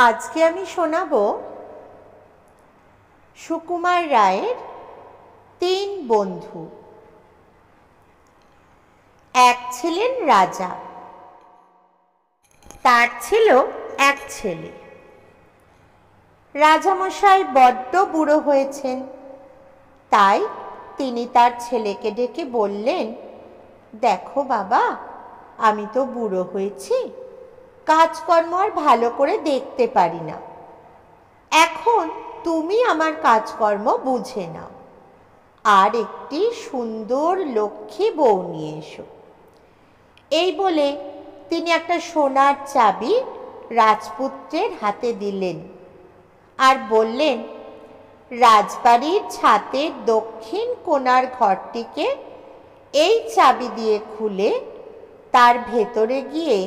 আজকে আমি শোনাবো সুকুমার রায়ের ৩ বন্ধু। এক ছিলেন রাজা, তার ছিল এক ছেলে। রাজামশাই বড্ড বুড়ো হয়েছেন, তাই তিনি তার ছেলেকে ডেকে বললেন, দেখো বাবা, আমি তো বুড়ো হয়েছি, কাজকর্ম আর ভালো করে দেখতে পারি না। এখন তুমি আমার কাজকর্ম বুঝে নাও, আর একটি সুন্দর লক্ষ্মী বউ নিয়ে এসো। এই বলে তিনি একটা সোনার চাবি রাজপুত্রের হাতে দিলেন আর বললেন, রাজবাড়ির ছাদের দক্ষিণ কোণার ঘরটিকে এই চাবি দিয়ে খুলে তার ভেতরে গিয়ে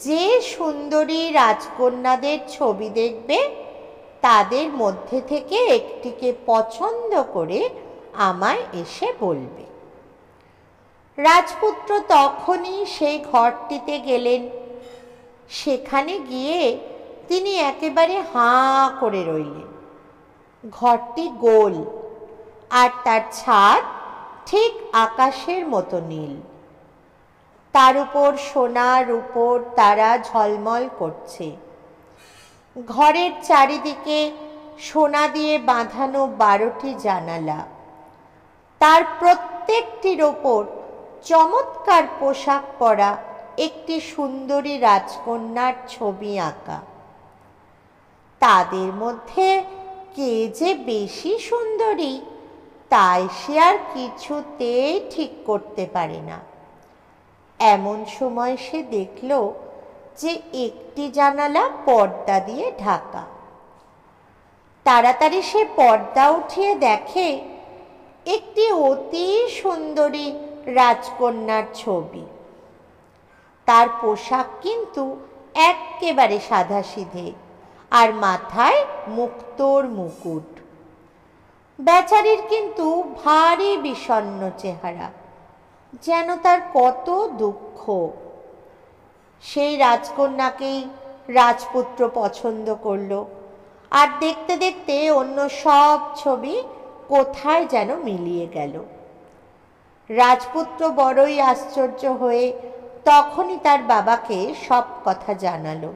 যে সুন্দরী রাজকন্যাদের ছবি দেখবে, তাদের মধ্যে থেকে একটিকে পছন্দ করে আমায় এসে বলবে। রাজপুত্র তখনই সেই ঘরটিতে গেলেন। সেখানে গিয়ে তিনি একেবারে হাঁ করে রইলেন। ঘরটি গোল, আর তার ছাদ ঠিক আকাশের মতো নীল। তার উপর সোনা রূপোর তারা ঝলমল করছে। ঘরের চারিদিকে সোনা দিয়ে বাঁধানো 12টি জানালা। তার প্রত্যেকটির ওপর চমৎকার পোশাক পরা একটি সুন্দরী রাজকন্যার ছবি আঁকা। তাদের মধ্যে কে যে বেশি সুন্দরী, তাই সে আর কিছুতেই ঠিক করতে পারে না। এমন সময় সে দেখল যে একটি জানালা পর্দা দিয়ে ঢাকা। তাড়াতাড়ি সে পর্দা উঠিয়ে দেখে একটি অতি সুন্দরী রাজকন্যার ছবি। তার পোশাক কিন্তু একেবারে সাধাসিধে, আর মাথায় মুক্তোর মুকুট। বেচারির কিন্তু ভারী বিষণ্ণ চেহারা, যেন তার কত দুঃখ। সেই রাজকন্যাকেই রাজপুত্র পছন্দ করল, আর দেখতে দেখতে অন্য সব ছবি কোথায় যেন মিলিয়ে গেল। রাজপুত্র বড়ই আশ্চর্য হয়ে তখনই তার বাবাকে সব কথা জানালো।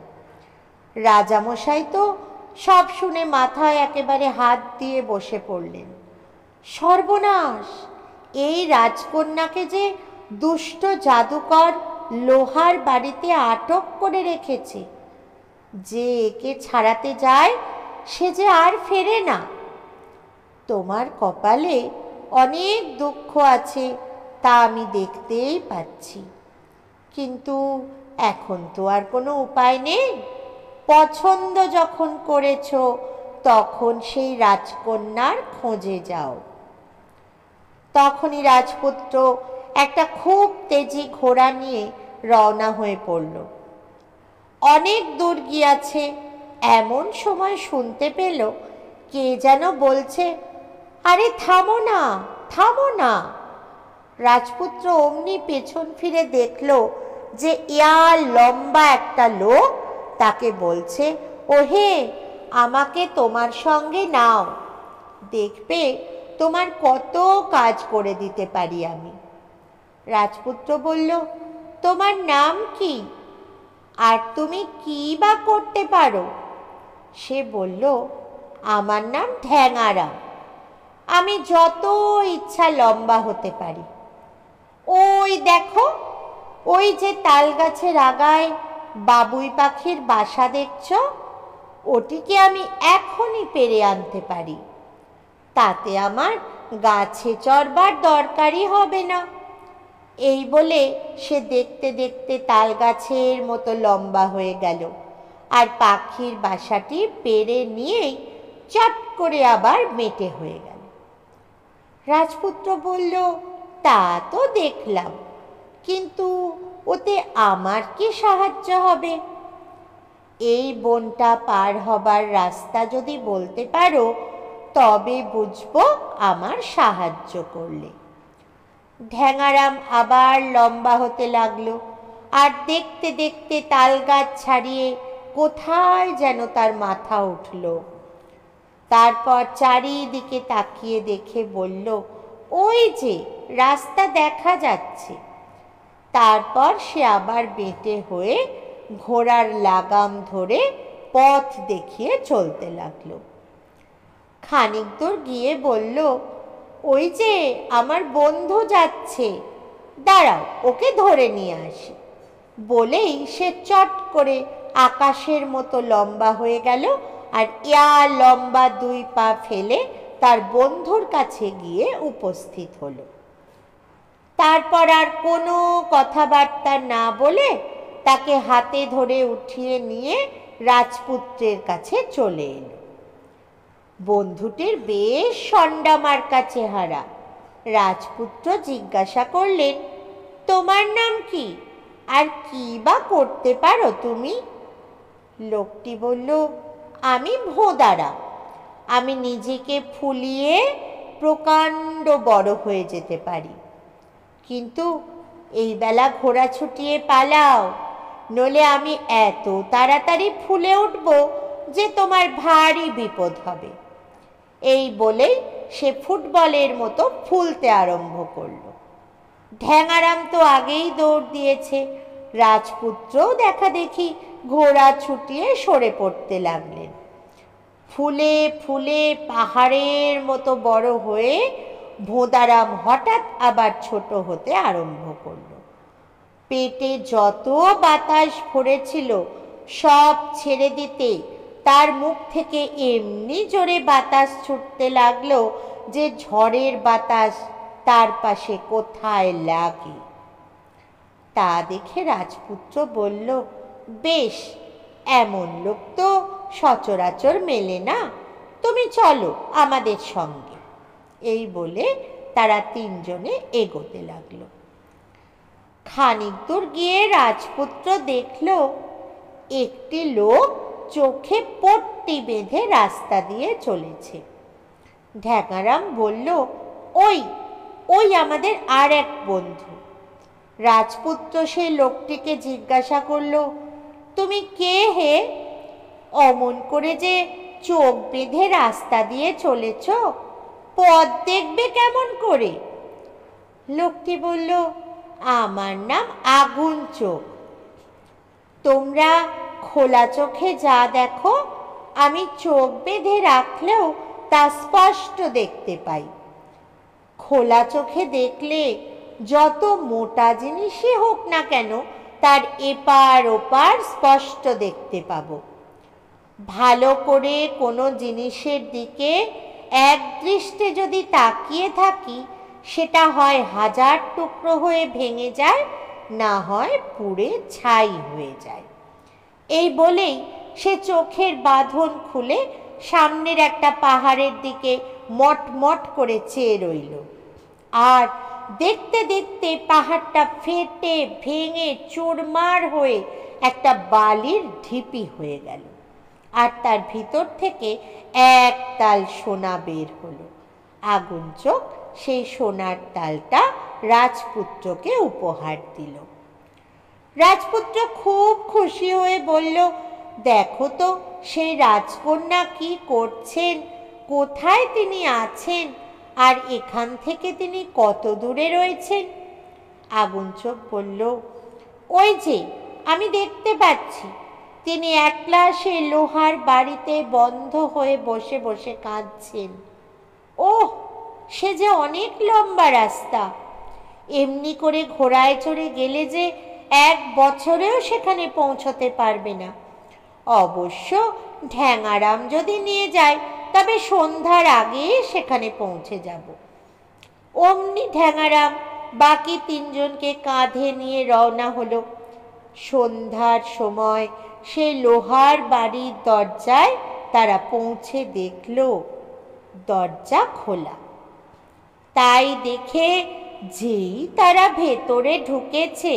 রাজামশাই তো সব শুনে মাথায় একেবারে হাত দিয়ে বসে পড়লেন। সর্বনাশ! এই রাজকন্যাকে যে দুষ্ট জাদুকর লোহার বাড়িতে আটক করে রেখেছে। যে একে ছাড়াতে যায় সে যে আর ফেরে না। তোমার কপালে অনেক দুঃখ আছে, তা আমি দেখতেই পাচ্ছি, কিন্তু এখন তো আর কোনো উপায় নেই। পছন্দ যখন করেছ, তখন সেই রাজকন্যার খোঁজে যাও। তখনই রাজপুত্র একটা খুব তেজি ঘোড়া নিয়ে রওনা হয়ে পড়ল। অনেক দূর গিয়াছে, এমন সময় শুনতে পেল কে যেন বলছে, আরে থামো না, থামো না। রাজপুত্র অমনি পেছন ফিরে দেখল যে ইয়া লম্বা একটা লোক তাকে বলছে, ওহে, আমাকে তোমার সঙ্গে নাও, দেখবে তোমার কত কাজ করে দিতে পারি আমি। রাজপুত্র বলল, তোমার নাম কি, আর তুমি কি বা করতে পারো? সে বলল, আমার নাম ঠ্যাঙারাম, আমি যত ইচ্ছা লম্বা হতে পারি। ওই দেখো, ওই যে তাল গাছের আগায় বাবুই পাখির বাসা দেখছ, ওটিকে আমি এখনই পেরে আনতে পারি। তাতে আমার গাছে চড়বার দরকারই হবে না। এই বলে সে দেখতে দেখতে তাল গাছের মতো লম্বা হয়ে গেল, আর পাখির বাসাটি পেরে নিয়েই চট করে আবার মেটে হয়ে গেল। রাজপুত্র বলল, তা তো দেখলাম, কিন্তু ওতে আমার কি সাহায্য হবে? এই বনটা পার হবার রাস্তা যদি বলতে পারো, তবে বুঝবো আমার সাহায্য করলে। ঠ্যাঙারাম আবার লম্বা হতে লাগলো, আর দেখতে দেখতে তাল গাছ ছাড়িয়ে কোথায় যেন তার মাথা উঠল। তারপর চারিদিকে তাকিয়ে দেখে বলল, ওই যে রাস্তা দেখা যাচ্ছে। তারপর সে আবার বেঁটে হয়ে ঘোড়ার লাগাম ধরে পথ দেখিয়ে চলতে লাগলো। খানিক দূর গিয়ে বলল, ওই যে আমার বন্ধু যাচ্ছে, দাঁড়াও ওকে ধরে নিয়ে আসি। বলেই সে চট করে আকাশের মতো লম্বা হয়ে গেল আর লম্বা 2 পা ফেলে তার বন্ধুর কাছে গিয়ে উপস্থিত হলো। তারপর আর কোনো কথাবার্তা না বলে তাকে হাতে ধরে উঠিয়ে নিয়ে রাজপুত্রের কাছে চলে এলো। বন্ধুটির বেশ সন্ডামার্কা চেহারা। রাজপুত্র জিজ্ঞাসা করলেন, তোমার নাম কি, আর কি বা করতে পারো তুমি? লোকটি বলল, আমি ভোঁদারা। আমি নিজেকে ফুলিয়ে প্রকাণ্ড বড় হয়ে যেতে পারি, কিন্তু এই বেলা ঘোড়া ছুটিয়ে পালাও, নইলে আমি এত তাড়াতাড়ি ফুলে উঠব যে তোমার ভারী বিপদ হবে। এই বলেই সে ফুটবলের মতো ফুলতে আরম্ভ করল। ঢ্যাঙারাম তো আগেই দৌড় দিয়েছে। রাজপুত্রও দেখা দেখি ঘোড়া ছুটিয়ে সরে পড়তে লাগলেন। ফুলে ফুলে পাহাড়ের মতো বড় হয়ে ভোঁদারাম হঠাৎ আবার ছোট হতে আরম্ভ করল। পেটে যত বাতাস ভরেছিল সব ছেড়ে দিতে তার মুখ থেকে এমনি জোরে বাতাস ছুটতে লাগলো যে ঝড়ের বাতাস তার পাশে কোথায় লাগে। তা দেখে রাজপুত্র বলল, বেশ, এমন লোক তো সচরাচর মেলে না, তুমি চলো আমাদের সঙ্গে। এই বলে তারা 3 জনে এগোতে লাগলো। খানিক দূর গিয়ে রাজপুত্র দেখল একটি লোক চোখে পট্টি বেঁধে রাস্তা দিয়ে চলেছে। ঢ্যাঙারাম বলল, ওই ওই আমাদের আর এক বন্ধু। রাজপুত্র সেই লোকটিকে জিজ্ঞাসা করল, তুমি কে হে? অমন করে যে চোখ বেঁধে রাস্তা দিয়ে চলেছ, পথ দেখবে কেমন করে? লোকটি বলল, আমার নাম আগুন চোখ। তোমরা খোলা চোখে যা দেখো আমি চোখ বেঁধে রাখলেও তা স্পষ্ট দেখতে পাই। খোলা চোখে দেখলে যত মোটা জিনিসই হোক না কেন তার এপার ওপার স্পষ্ট দেখতে পাবো। ভালো করে কোনো জিনিসের দিকে এক দৃষ্টে যদি তাকিয়ে থাকি, সেটা হয় 1000 টুকরো হয়ে ভেঙে যায়, না হয় পুড়ে ছাই হয়ে যায়। এই বলেই সে চোখের বাঁধন খুলে সামনের একটা পাহাড়ের দিকে মটমট করে চেয়ে রইল। আর দেখতে দেখতে পাহাড়টা ফেটে ভেঙে চুরমার হয়ে একটা বালির ঢিপি হয়ে গেল, আর তার ভিতর থেকে এক তাল সোনা বের হলো। আগুন চোখ সেই সোনার তালটা রাজপুত্রকে উপহার দিল। রাজপুত্র খুব খুশি হয়ে বলল, দেখো তো সেই রাজকন্যা কি করছেন, কোথায় তিনি আছেন, আর এখান থেকে তিনি কত দূরে রয়েছেন? আগুন চোখ বলল, ওই যে আমি দেখতে পাচ্ছি, তিনি একলা সেই লোহার বাড়িতে বন্ধ হয়ে বসে বসে কাঁদছেন। ওহ, সে যে অনেক লম্বা রাস্তা, এমনি করে ঘোড়ায় চড়ে গেলে যে 1 বছরেও সেখানে পৌঁছতে পারবে না। অবশ্য ঢ্যাঙারাম যদি নিয়ে যায় তবে সন্ধ্যার আগে সেখানে পৌঁছে যাব। অমনি ঢ্যাঙারাম বাকি 3 জনকে কাঁধে নিয়ে রওনা হলো। সন্ধ্যার সময় সেই লোহার বাড়ির দরজায় তারা পৌঁছে দেখল দরজা খোলা। তাই দেখে যেই তারা ভেতরে ঢুকেছে,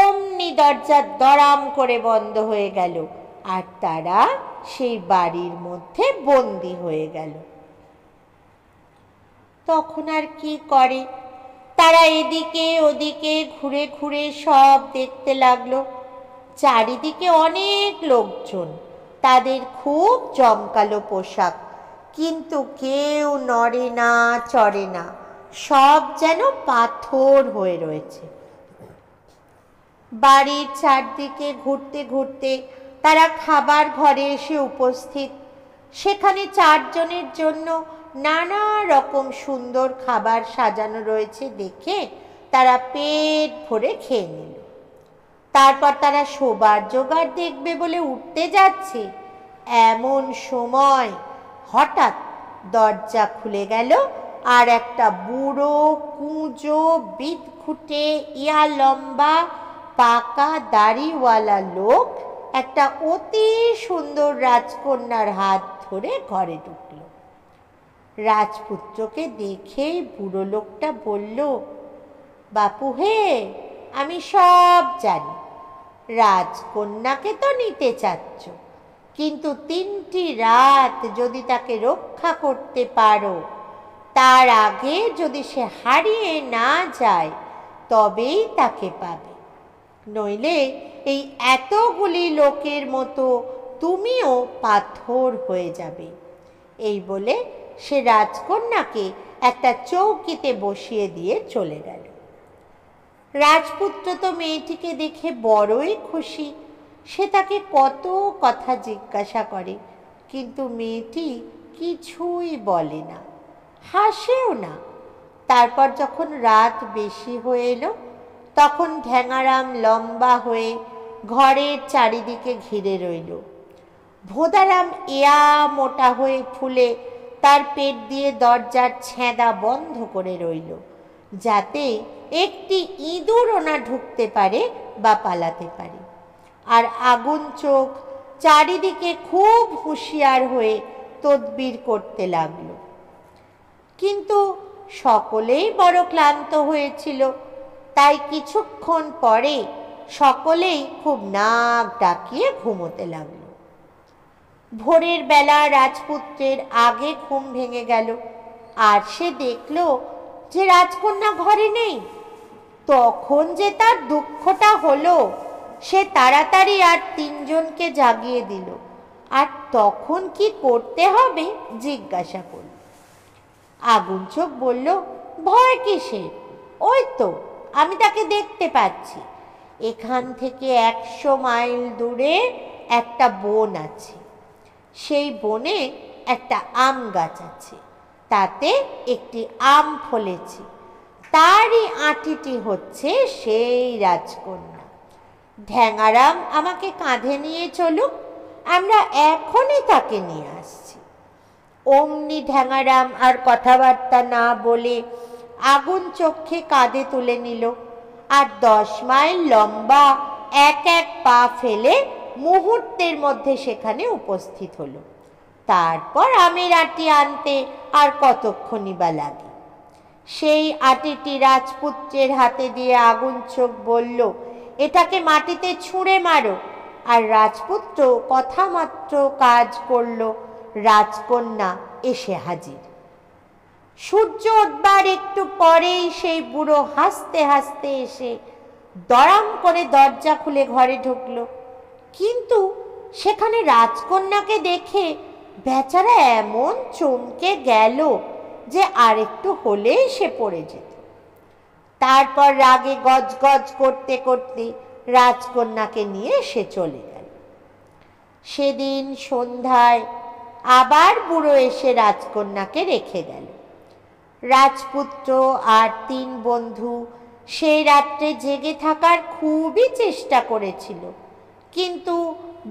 অমনি দরজা দড়াম করে বন্ধ হয়ে গেল, আর তারা সেই বাড়ির মধ্যে বন্দী হয়ে গেল। তখন আর কি করে, তারা এদিকে ওদিকে ঘুরে ঘুরে সব দেখতে লাগলো। চারিদিকে অনেক লোকজন, তাদের খুব জমকালো পোশাক, কিন্তু কেউ নড়ে না, চড়ে না, সব যেন পাথর হয়ে রয়েছে। বাড়ির চারদিকে ঘুরতে ঘুরতে তারা খাবার ঘরে এসে উপস্থিত। সেখানে 4 জনের জন্য নানা রকম সুন্দর খাবার সাজানো রয়েছে দেখে তারা পেট ভরে খেয়ে নিল। তারপর তারা শোবার জোগাড় দেখবে বলে উঠতে যাচ্ছে, এমন সময় হঠাৎ দরজা খুলে গেল, আর একটা বুড়ো কুঁজো বিদঘুটে ইয়া লম্বা পাকা দাড়িওয়ালা লোক একটা অতি সুন্দর রাজকন্যার হাত ধরে ঘরে ঢুকল। রাজপুত্রকে দেখেই বুড়ো লোকটা বলল, বাপু হে, আমি সব জানি, রাজকন্যাকে তো নিতে চাচ্ছ, কিন্তু 3টি রাত যদি তাকে রক্ষা করতে পারো, তার আগে যদি সে হারিয়ে না যায়, তবেই তাকে পাবে, নইলে এই এতগুলি লোকের মতো তুমিও পাথর হয়ে যাবে। এই বলে সে রাজকন্যাকে একটা চৌকিতে বসিয়ে দিয়ে চলে গেল। রাজপুত্র তো মেয়েটিকে দেখে বড়ই খুশি। সে তাকে কত কথা জিজ্ঞাসা করে, কিন্তু মেয়েটি কিছুই বলে না, হাসেও না। তারপর যখন রাত বেশি হয়ে এলো, তখন ঢ্যাঙারাম লম্বা হয়ে ঘরের চারিদিকে ঘিরে রইল। ভোদারাম ইয়া মোটা হয়ে ফুলে তার পেট দিয়ে দরজার ছেঁদা বন্ধ করে রইল, যাতে একটি ইঁদুরও না ঢুকতে পারে বা পালাতে পারে। আর আগুন চোখ চারিদিকে খুব হুঁশিয়ার হয়ে তদবির করতে লাগলো। কিন্তু সকলেই বড় ক্লান্ত হয়েছিল, তাই কিছুক্ষণ পরে সকলেই খুব নাক ডাকিয়ে ঘুমোতে লাগলো। ভোরের বেলা রাজপুত্রের আগে ঘুম ভেঙে গেল, আর সে দেখল যে রাজকন্যা ঘরে নেই। তখন যে তার দুঃখটা হলো, সে তাড়াতাড়ি আর 3 জনকে জাগিয়ে দিল, আর তখন কি করতে হবে জিজ্ঞাসা করল। আগুন চোখ বলল, ভয় কিসের, ওই তো আমি তাকে দেখতে পাচ্ছি। এখান থেকে 100 মাইল দূরে একটা বন আছে, সেই বনে একটা আম গাছ আছে, তাতে একটি আম ফলেছে, তারই আঁটিটি হচ্ছে সেই রাজকন্যা। ঢ্যাঙারাম আমাকে কাঁধে নিয়ে চলুক, আমরা এখনই তাকে নিয়ে আসছি। অমনি ঢ্যাঙারাম আর কথাবার্তা না বলে আগুন চোখে কাঁধে তুলে নিল, আর 10 মাইল লম্বা এক এক পা ফেলে মুহূর্তের মধ্যে সেখানে উপস্থিত হলো। তারপর আমের আটি আনতে আর কতক্ষণই বা লাগে। সেই আটিটি রাজপুত্রের হাতে দিয়ে আগুন চোখ বলল, এটাকে মাটিতে ছুঁড়ে মারো। আর রাজপুত্র কথা মাত্র কাজ করল, রাজকন্যা এসে হাজির। সূর্য উঠবার একটু পরেই সেই বুড়ো হাসতে হাসতে এসে দড়াম করে দরজা খুলে ঘরে ঢুকলো। কিন্তু সেখানে রাজকন্যাকে দেখে বেচারা এমন চমকে গেল যে আরেকটু হলেই সে পড়ে যেত। তারপর রাগে গজগজ করতে করতে রাজকন্যাকে নিয়ে সে চলে গেল। সেদিন সন্ধ্যায় আবার বুড়ো এসে রাজকন্যাকে রেখে গেল। রাজপুত্র আর 3 বন্ধু সেই রাত্রে জেগে থাকার খুবই চেষ্টা করেছিল, কিন্তু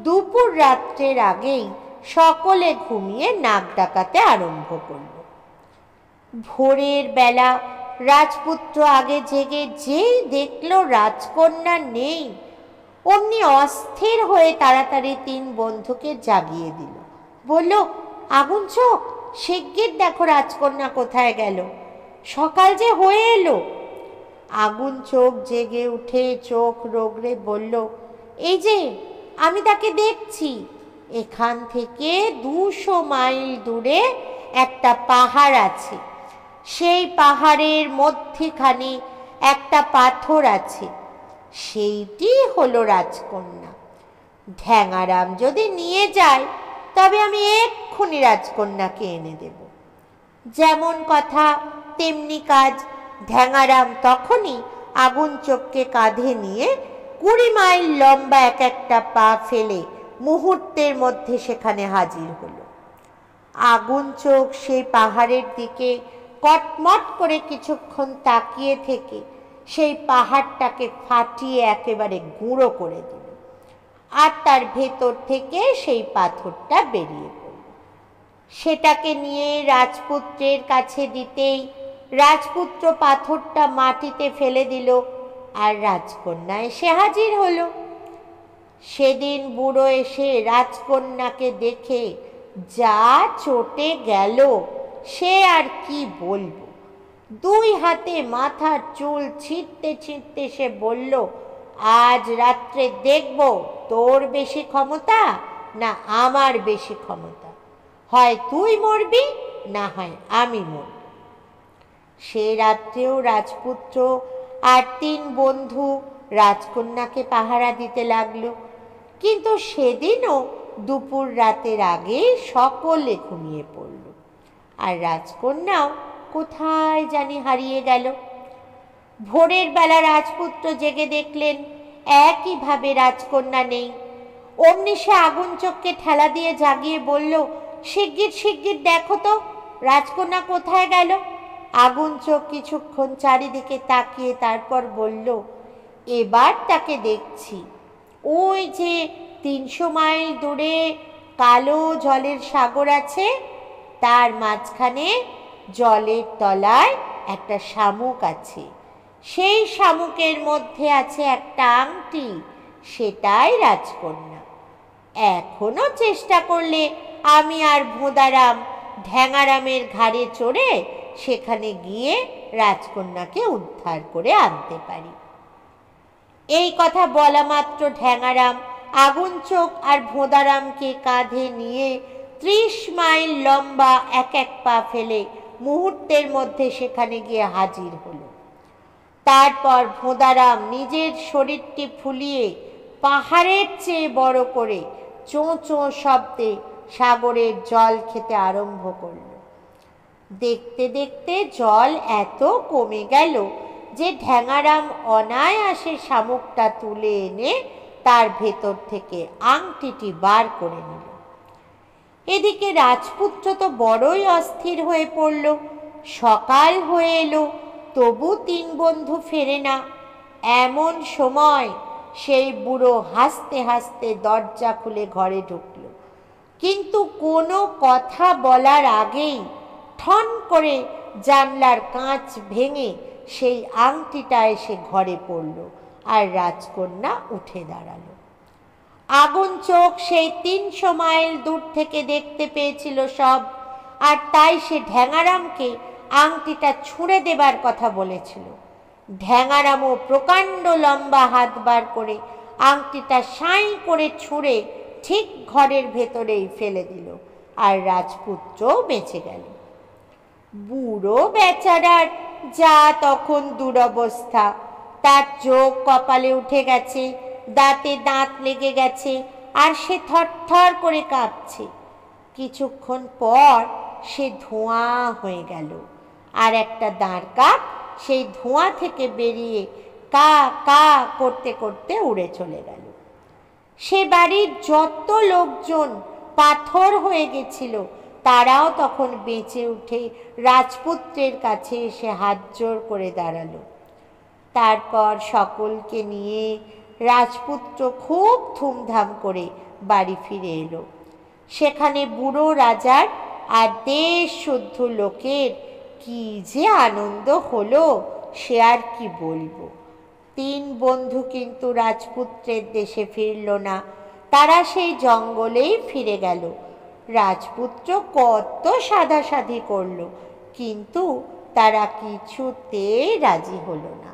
দুপুর রাত্রের আগেই সকলে ঘুমিয়ে নাক ডাকাতে আরম্ভ করল। ভোরের বেলা রাজপুত্র আগে জেগে যেই দেখল রাজকন্যা নেই, অমনি অস্থির হয়ে তাড়াতাড়ি 3 বন্ধুকে জাগিয়ে দিল। বলল, আগুন চোখ, শিগগির দেখো রাজকন্যা কোথায় গেল, সকাল যে হয়ে এলো। আগুন চোখ জেগে উঠে চোখ রগড়ে বলল, এই যে আমি তাকে দেখছি, এখান থেকে 200 মাইল দূরে একটা পাহাড় আছে, সেই পাহাড়ের মধ্যখানে একটা পাথর আছে, সেইটি হলো রাজকন্যা। ঢ্যাঙারাম যদি নিয়ে যায় তবে আমি এক্ষুনি রাজকন্যাকে এনে দেব। যেমন কথা তেমনি কাজ। ঢ্যাঙারাম তখনই আগুন চোখকে কাঁধে নিয়ে 20 মাইল লম্বা এক একটা পা ফেলে মুহূর্তের মধ্যে সেখানে হাজির হলো। আগুন চোখ সেই পাহাড়ের দিকে কটমট করে কিছুক্ষণ তাকিয়ে থেকে সেই পাহাড়টাকে ফাটিয়ে একেবারে গুঁড়ো করে দিল, আর তার ভেতর থেকে সেই পাথরটা বেরিয়ে পড়ল। সেটাকে নিয়ে রাজপুত্রের কাছে দিতেই রাজপুত্র পাথরটা মাটিতে ফেলে দিল, আর রাজকন্যা এসে হাজির হলো। সেদিন বুড়ো এসে রাজকন্যাকে দেখে যা চটে গেল সে আর কি বলবো। 2 হাতে মাথার চুল ছিঁড়তে ছিঁড়তে সে বলল, আজ রাত্রে দেখব তোর বেশি ক্ষমতা না আমার বেশি ক্ষমতা। হয় তুই মরবি না হয় আমি মরব। সে রাত্রেও রাজপুত্র আর 3 বন্ধু রাজকন্যাকে পাহারা দিতে লাগলো, কিন্তু সেদিনও দুপুর রাতের আগে সকলে ঘুমিয়ে পড়ল, আর রাজকন্যাও কোথায় জানি হারিয়ে গেল। ভোরের বেলা রাজপুত্র জেগে দেখলেন একইভাবে রাজকন্যা নেই। অমনি সে আগুন চোখকে ঠেলা দিয়ে জাগিয়ে বলল, শিগগির শিগগির দেখো তো রাজকন্যা কোথায় গেল। আগুন চোখ কিছুক্ষণ চারিদিকে তাকিয়ে তারপর বলল, এবার তাকে দেখছি। ওই যে 300 মাইল দূরে কালো জলের সাগর আছে, তার মাঝখানে জলের তলায় একটা শামুক আছে। সেই শামুকের মধ্যে আছে একটা আংটি, সেটাই রাজকন্যা। এখনো চেষ্টা করলে আমি আর ভোঁদারাম ঢ্যাঙারামের ঘাড়ে চড়ে সেখানে গিয়ে রাজকন্যাকে উদ্ধার করে আনতে পারি। এই কথা বলা মাত্র ঢ্যাঙারাম আগুন চোখ আর ভোঁদারামকে কাঁধে নিয়ে 30 মাইল লম্বা এক এক পা ফেলে মুহূর্তের মধ্যে সেখানে গিয়ে হাজির হলো। তারপর ভোঁদারাম নিজের শরীরটি ফুলিয়ে পাহাড়ের চেয়ে বড় করে চোঁ চোঁ শব্দে সাগরের জল খেতে আরম্ভ করল। দেখতে দেখতে জল এত কমে গেল যে ঢ্যাঙারাম অনায়াসে শামুকটা তুলে এনে তার ভেতর থেকে আংটিটি বার করে নিল। এদিকে রাজপুত্র তো বড়ই অস্থির হয়ে পড়ল। সকাল হয়ে এলো, তবু 3 বন্ধু ফেরে না। এমন সময় সেই বুড়ো হাসতে হাসতে দরজা খুলে ঘরে ঢুকল, কিন্তু কোনো কথা বলার আগেই ঠন করে জানলার কাঁচ ভেঙে সেই আংটিটা এসে ঘরে পড়ল, আর রাজকন্যা উঠে দাঁড়ালো। আগুন চোখ সেই 300 মাইল দূর থেকে দেখতে পেয়েছিল সব, আর তাই সে ঢ্যাঙারামকে আংটিটা ছুঁড়ে দেবার কথা বলেছিল। ঢ্যাঙারামও প্রকাণ্ড লম্বা হাত বার করে আংটিটা সাঁই করে ছুঁড়ে ঠিক ঘরের ভেতরেই ফেলে দিল, আর রাজপুত্র বেঁচে গেল। বুড়ো বেচারার যা তখন দুরবস্থা, তার চোখ কপালে উঠে গেছে, দাঁতে দাঁত লেগে গেছে, আর সে থরথর করে কাঁপছে। কিছুক্ষণ পর সে ধোঁয়া হয়ে গেল, আর একটা দাঁড় কাক সেই ধোঁয়া থেকে বেরিয়ে কা কা করতে করতে উড়ে চলে গেল। সে বাড়ির যত লোকজন পাথর হয়ে গেছিল তারাও তখন বেঁচে উঠে রাজপুত্রের কাছে এসে হাত জোর করে দাঁড়ালো। তারপর সকলকে নিয়ে রাজপুত্র খুব ধুমধাম করে বাড়ি ফিরে এলো। সেখানে বুড়ো রাজার আর দেশ শুদ্ধ লোকের কি যে আনন্দ হলো সে আর কি বলবো। 3 বন্ধু কিন্তু রাজপুত্রের দেশে ফিরল না, তারা সেই জঙ্গলেই ফিরে গেল। রাজপুত্র কত সাধাসাধি করল, কিন্তু তারা কিছুতেই রাজি হলো না।